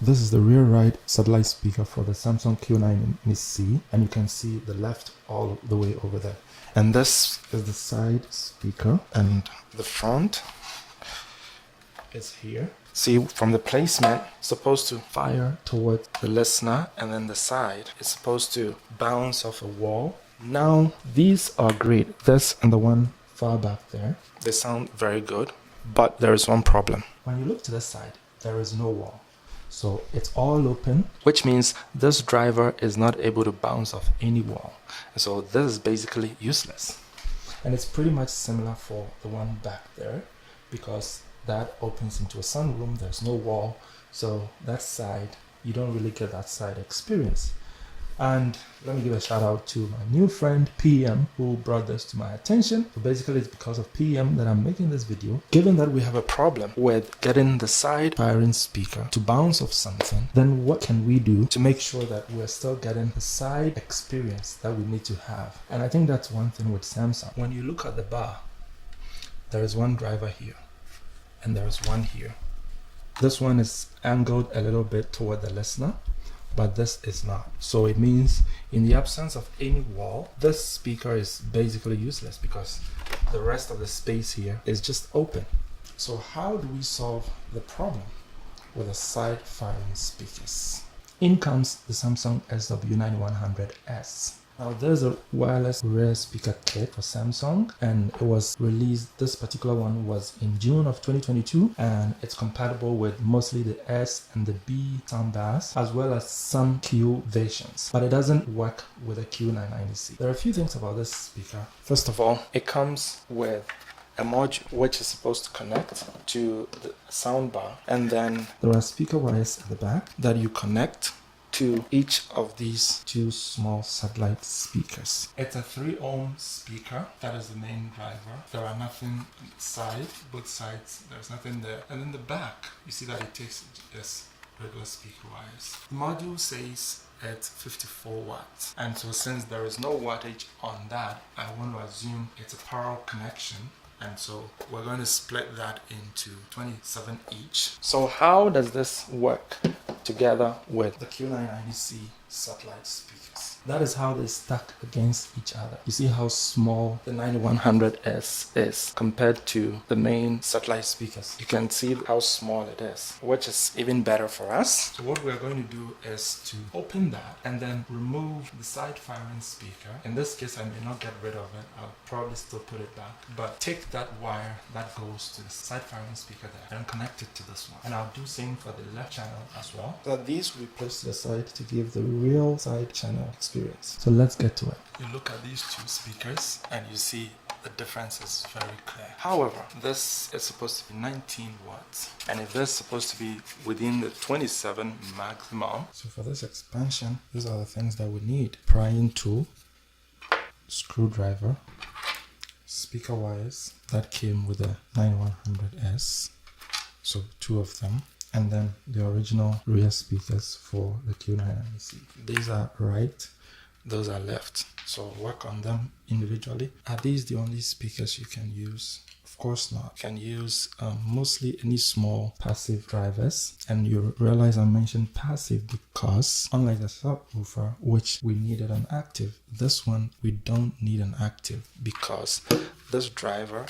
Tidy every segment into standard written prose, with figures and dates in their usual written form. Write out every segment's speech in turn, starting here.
This is the rear right satellite speaker for the Samsung Q990C, and you can see the left all the way over there. And this is the side speaker, and the front is here. See, from the placement, it's supposed to fire towards the listener, and then the side is supposed to bounce off a wall. Now, these are great. This and the one far back there, they sound very good, but there is one problem. When you look to the side, there is no wall. So it's all open, which means this driver is not able to bounce off any wall. So this is basically useless. And it's pretty much similar for the one back there, because that opens into a sunroom, there's no wall. So that side, you don't really get that side experience. And let me give a shout out to my new friend PM, who brought this to my attention. So basically it's because of PM that I'm making this video. Given that we have a problem with getting the side firing speaker to bounce off something, then what can we do to make sure that we're still getting the side experience that we need to have? And I think that's one thing with Samsung. When you look at the bar, there is one driver here and there is one here. This one is angled a little bit toward the listener, but this is not. So it means in the absence of any wall, this speaker is basically useless because the rest of the space here is just open. So how do we solve the problem with the side firing speakers? In comes the Samsung SWA-9100S. Now there's a wireless rear speaker kit for Samsung, and it was released, this particular one was in June of 2022, and it's compatible with mostly the S and the B soundbars, as well as some Q versions, but it doesn't work with a Q990C. There are a few things about this speaker. First of all, it comes with a module which is supposed to connect to the soundbar, and then there are speaker wires at the back that you connect to each of these two small satellite speakers. It's a 3 ohm speaker. That is the main driver. There are nothing inside, both sides, there's nothing there. And in the back, you see that it takes this regular speaker wires. The module says it's 54 watts. And so since there is no wattage on that, I want to assume it's a parallel connection. And so we're going to split that into 27 each. So how does this work together with the Q990C satellite speakers? That is how they stack against each other. You see how small the 9100S is compared to the main satellite speakers. You can see how small it is, which is even better for us. So what we're going to do is to open that and then remove the side firing speaker. In this case, I may not get rid of it. I'll probably still put it back. But take that wire that goes to the side firing speaker there and connect it to this one. And I'll do same for the left channel as well. So these we place to the side to give the real side channel experience. So let's get to it. You look at these two speakers and you see the difference is very clear. However, this is supposed to be 19 watts, and if this is supposed to be within the 27 maximum. So for this expansion, these are the things that we need: prying tool, screwdriver, speaker wires that came with the 9100S, so 2 of them, and then the original rear speakers for the Q990C. These are right, those are left, so work on them individually. Are these the only speakers you can use? Of course not. You can use mostly any small passive drivers, and you realize I mentioned passive because unlike the subwoofer, which we needed an active, this one we don't need an active because this driver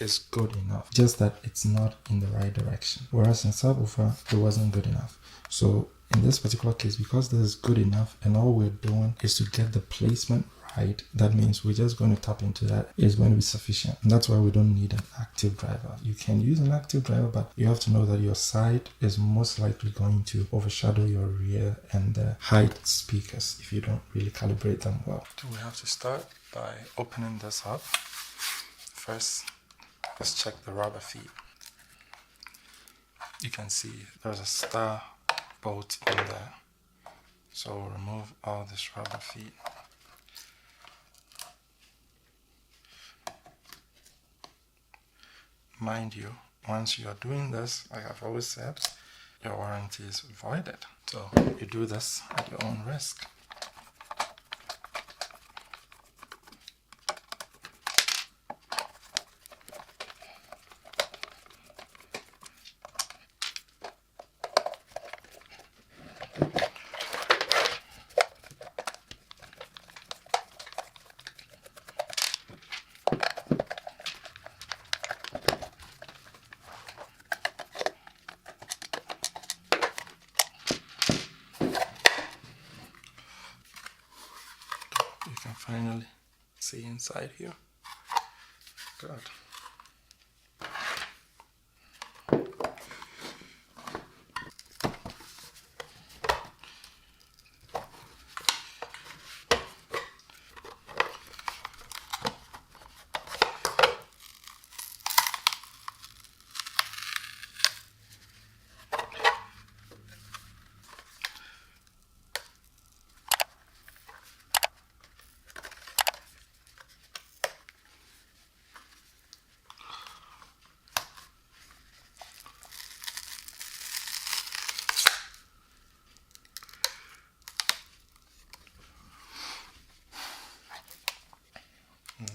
is good enough, just that it's not in the right direction, whereas in subwoofer it wasn't good enough. So in this particular case, because this is good enough and all we're doing is to get the placement right, that means we're just going to tap into that, is going to be sufficient. And that's why we don't need an active driver. You can use an active driver, but you have to know that your side is most likely going to overshadow your rear and the height speakers if you don't really calibrate them well. So we have to start by opening this up. First, let's check the rubber feet. You can see there's a star bolt in there. So we'll remove all this rubber feet. Mind you, once you are doing this, like I've always said, your warranty is voided. So you do this at your own risk. finally see inside here. Good.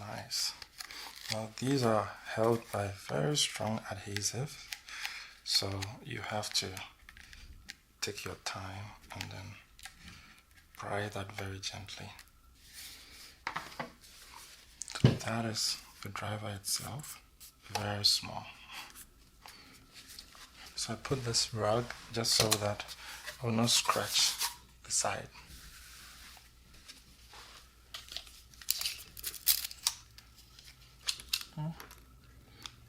Nice. Now these are held by very strong adhesive, so you have to take your time and then pry that very gently. So that is the driver itself, very small. So I put this rug just so that I will not scratch the side.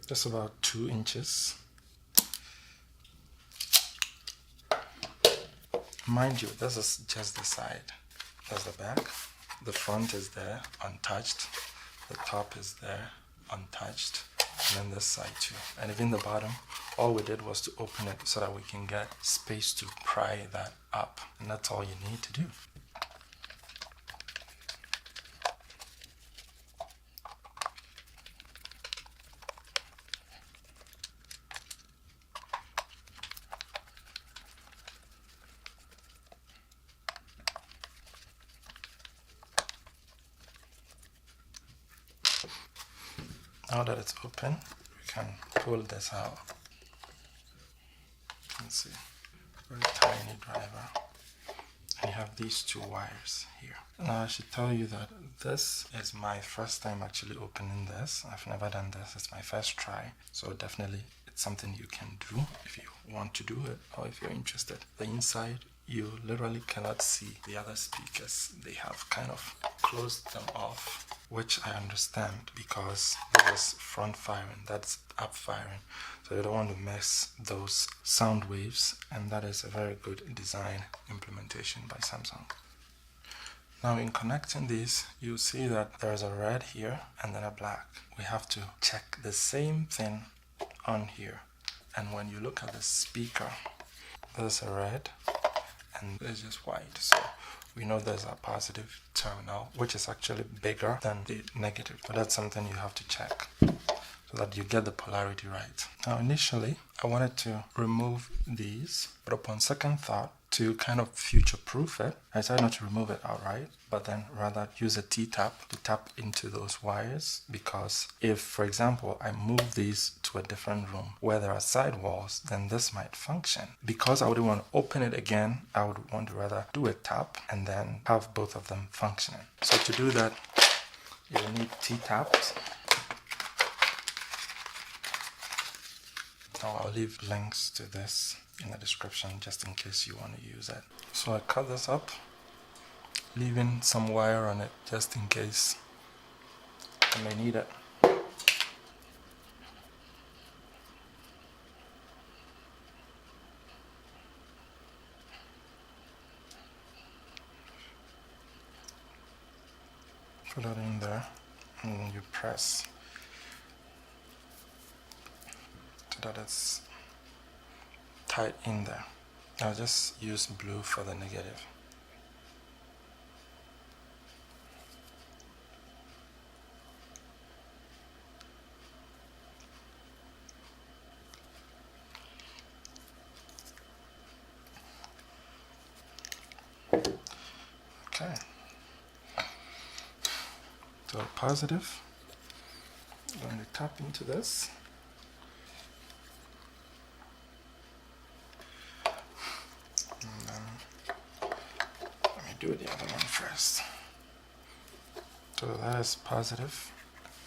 Just about 2 inches. Mind you, this is just the side. That's the back. The front is there, untouched. The top is there, untouched. And then this side too. And even the bottom, all we did was to open it so that we can get space to pry that up. And that's all you need to do. Now that it's open, we can pull this out. You can see, very tiny driver. And you have these 2 wires here. Now I should tell you that this is my first time actually opening this. I've never done this, it's my first try. So definitely it's something you can do if you want to do it or if you're interested. The inside, you literally cannot see the other speakers. They have kind of closed them off, which I understand because this is front firing, that's up firing. So you don't want to mess those sound waves, and that is a very good design implementation by Samsung. Now in connecting these, you see that there's a red here and then a black. We have to check the same thing on here. And when you look at the speaker, there's a red and it's just white, so we know there's a positive terminal, which is actually bigger than the negative, but that's something you have to check so that you get the polarity right. Now initially I wanted to remove these, but upon second thought, to kind of future-proof it, I decided not to remove it outright, but then rather use a T-tap to tap into those wires, because if, for example, I move these to a different room where there are sidewalls, then this might function. Because I wouldn't want to open it again, I would want to rather do a tap and then have both of them functioning. So to do that, you'll need T-taps. Now I'll leave links to this in the description just in case you want to use it. So I cut this up, leaving some wire on it just in case I may need it. Put that in there and then you press so that it's tight in there. I'll just use blue for the negative. Okay. So positive. I'm going to tap into this. And then let me do the other one first. So that is positive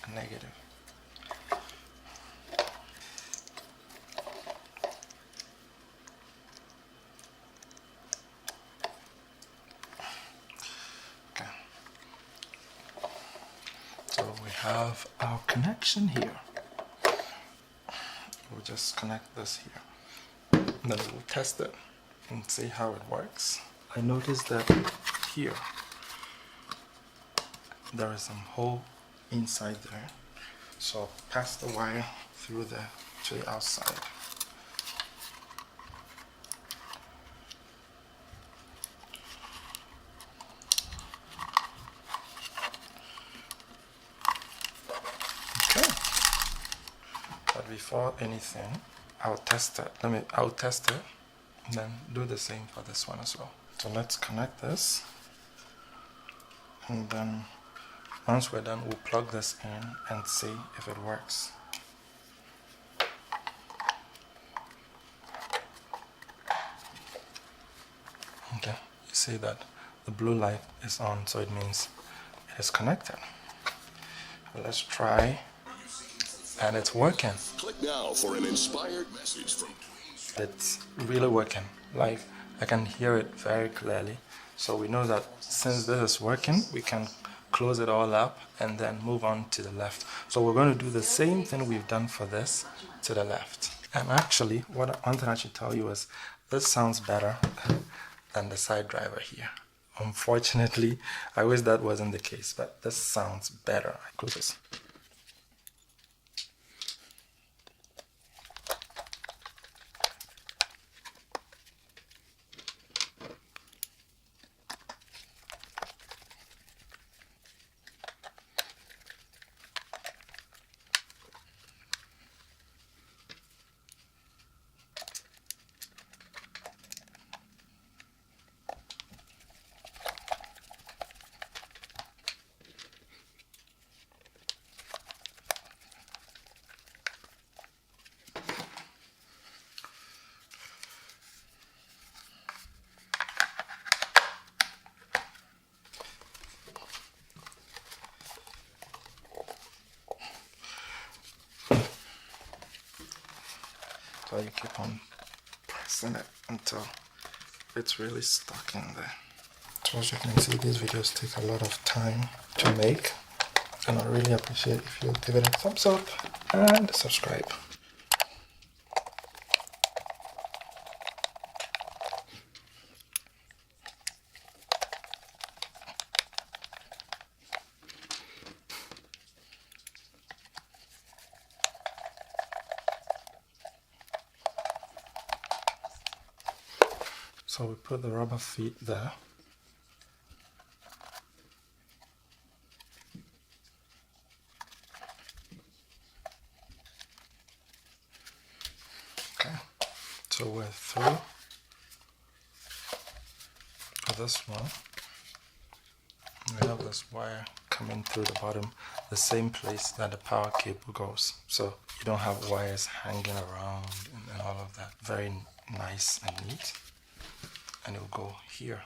and negative. have our connection here. We'll just connect this here. Then we'll test it and see how it works. I noticed that here there is some hole inside there, so I'll pass the wire through there to the outside. Okay, but before anything, I'll test it. I'll test it and then do the same for this one as well. So let's connect this, and then once we're done, we'll plug this in and see if it works. Okay, you see that the blue light is on, so it means it is connected. Let's try, and it's working. Click now for an inspired message from. It's really working. Like, I can hear it very clearly. So we know that since this is working, we can close it all up and then move on to the left. So we're going to do the same thing we've done for this to the left. And actually, one thing I should tell you is this sounds better than the side driver here. Unfortunately, I wish that wasn't the case, but this sounds better. I close this. So you keep on pressing it until it's really stuck in there. So as you can see, these videos take a lot of time to make, and I really appreciate if you give it a thumbs up and subscribe. So we put the rubber feet there. Okay, so we're through for this one. We have this wire coming through the bottom, the same place that the power cable goes. So you don't have wires hanging around and all of that. Very nice and neat. And it will go here.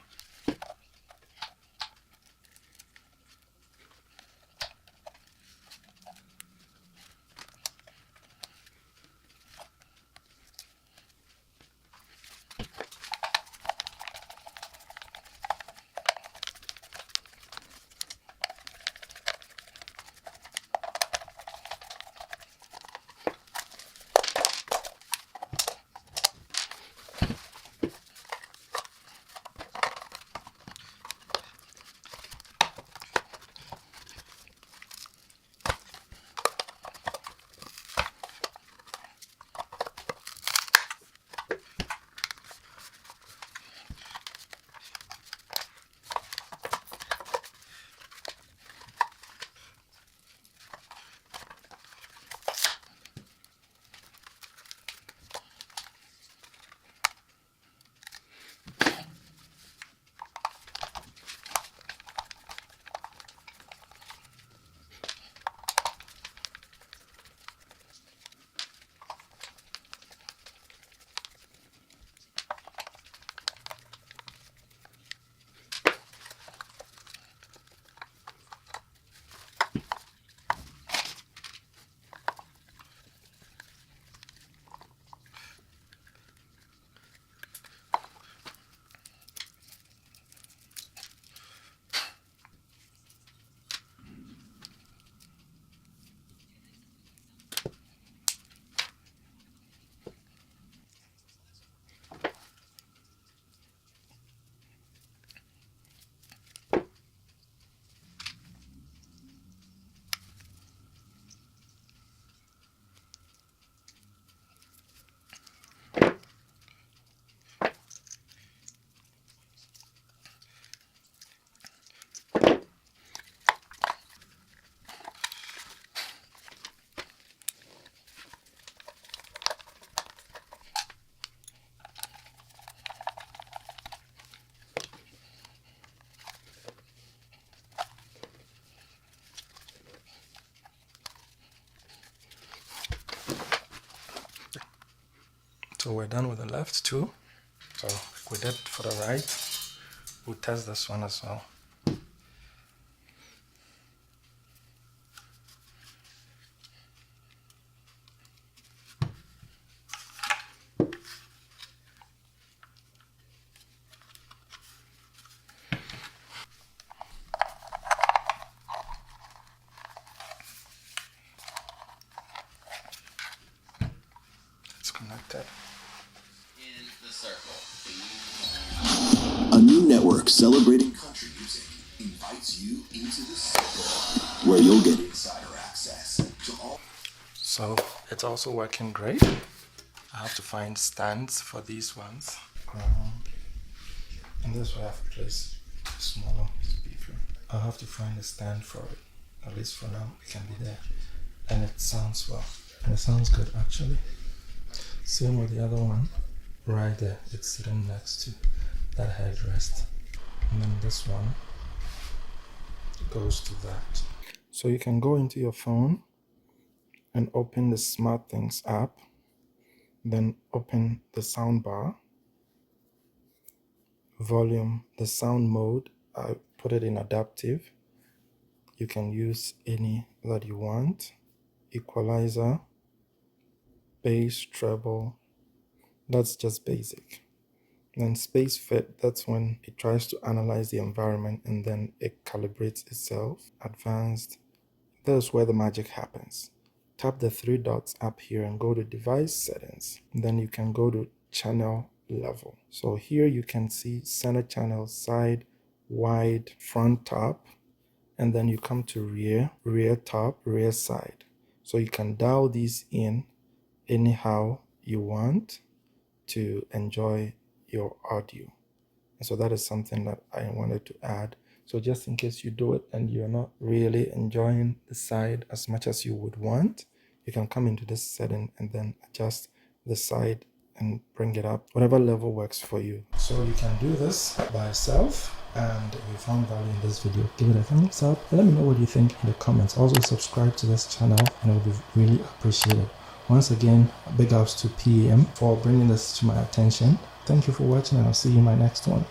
So we're done with the left too. So like we did for the right, we'll test this one as well. It's connected. In the circle. A new network celebrating country music invites you into the circle, where you'll get insider access to all. So it's also working great. I have to find stands for these ones. And this way I have to place a smaller speaker. I'll have to find a stand for it. At least for now, it can be there. And it sounds well. And it sounds good actually. Same with the other one. Right there, it's sitting next to that headrest. And then this one goes to that. So you can go into your phone and open the SmartThings app. Then open the soundbar, volume, the sound mode. I put it in adaptive. You can use any that you want. Equalizer, bass, treble, that's just basic. Then space fit, that's when it tries to analyze the environment and then it calibrates itself. Advanced, that's where the magic happens. Tap the three dots up here and go to device settings. Then you can go to channel level. So here you can see center channel, side, wide, front, top, and then you come to rear, rear top, rear side. So you can dial these in anyhow you want to enjoy your audio. And so that is something that I wanted to add. So just in case you do it and you're not really enjoying the side as much as you would want, you can come into this setting and then adjust the side and bring it up, whatever level works for you. So you can do this by yourself, and if you found value in this video, give it a thumbs up and let me know what you think in the comments. Also subscribe to this channel and it will be really appreciated. Once again, big ups to PEM for bringing this to my attention. Thank you for watching and I'll see you in my next one.